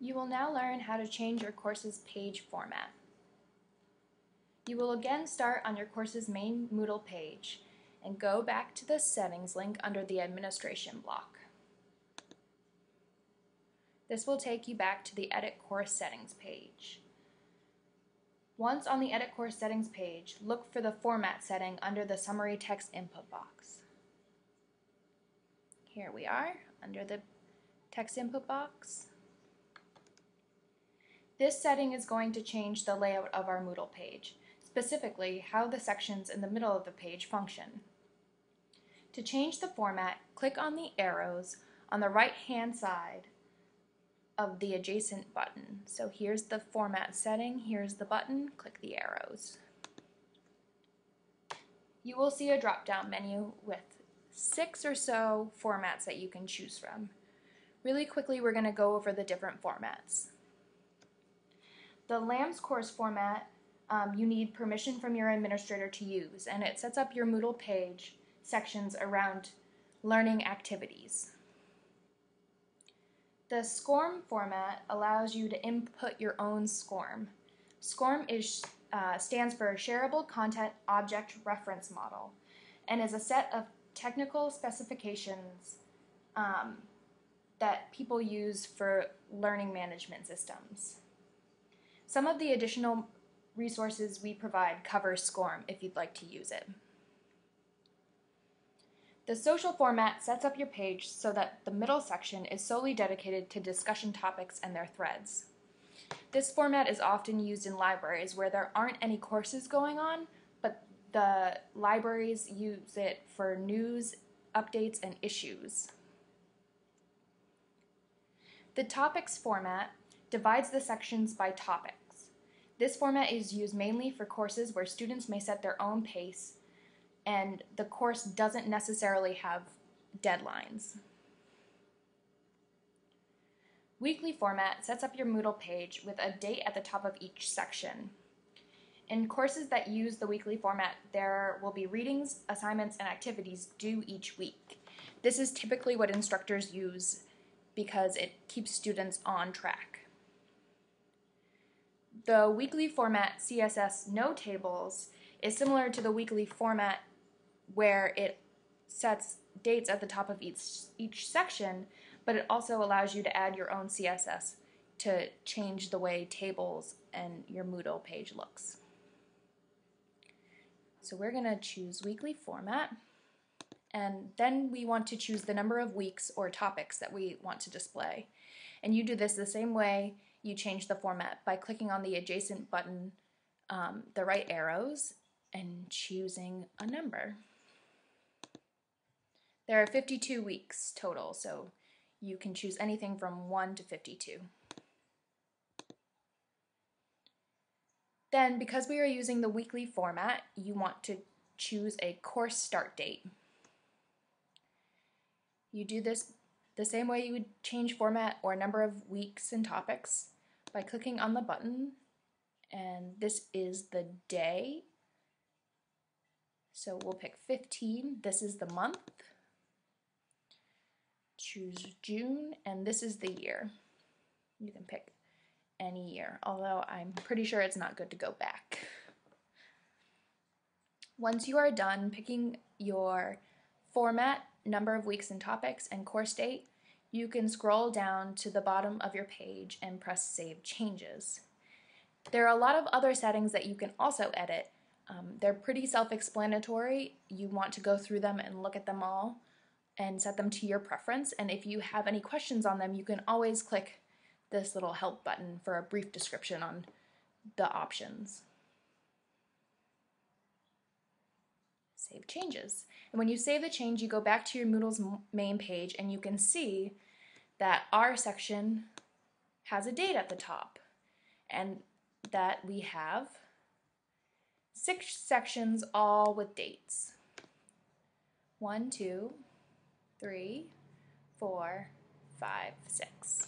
You will now learn how to change your course's page format. You will again start on your course's main Moodle page and go back to the Settings link under the Administration block. This will take you back to the Edit Course Settings page. Once on the Edit Course Settings page, look for the Format setting under the Summary Text Input box. Here we are, under the Text Input box. This setting is going to change the layout of our Moodle page, specifically how the sections in the middle of the page function. To change the format, click on the arrows on the right-hand side of the adjacent button. So here's the format setting, here's the button, click the arrows. You will see a drop-down menu with 6 or so formats that you can choose from. Really quickly, we're going to go over the different formats. The LAMS course format you need permission from your administrator to use, and it sets up your Moodle page sections around learning activities. The SCORM format allows you to input your own SCORM. SCORM stands for Shareable Content Object Reference Model and is a set of technical specifications that people use for learning management systems. Some of the additional resources we provide cover SCORM if you'd like to use it. The social format sets up your page so that the middle section is solely dedicated to discussion topics and their threads. This format is often used in libraries where there aren't any courses going on, but the libraries use it for news, updates, and issues. The topics format divides the sections by topics. This format is used mainly for courses where students may set their own pace and the course doesn't necessarily have deadlines. Weekly format sets up your Moodle page with a date at the top of each section. In courses that use the weekly format, there will be readings, assignments, and activities due each week. This is typically what instructors use because it keeps students on track. The weekly format CSS no tables is similar to the weekly format where it sets dates at the top of each section, but it also allows you to add your own CSS to change the way tables and your Moodle page looks. So we're going to choose weekly format, and then we want to choose the number of weeks or topics that we want to display. And you do this the same way you change the format by clicking on the adjacent button, the right arrows, and choosing a number. There are 52 weeks total, so you can choose anything from 1 to 52. Then, because we are using the weekly format, you want to choose a course start date. You do this the same way you would change format or number of weeks and topics by clicking on the button, and this is the day. So we'll pick 15, this is the month. Choose June, and this is the year. You can pick any year, although I'm pretty sure it's not good to go back. Once you are done picking your format, number of weeks and topics, and course date, you can scroll down to the bottom of your page and press Save Changes. There are a lot of other settings that you can also edit. They're pretty self-explanatory. You want to go through them and look at them all and set them to your preference, and if you have any questions on them, you can always click this little help button for a brief description on the options. Save changes. And when you save the change, you go back to your Moodle's main page and you can see that our section has a date at the top and that we have 6 sections all with dates. 1, 2, 3, 4, 5, 6.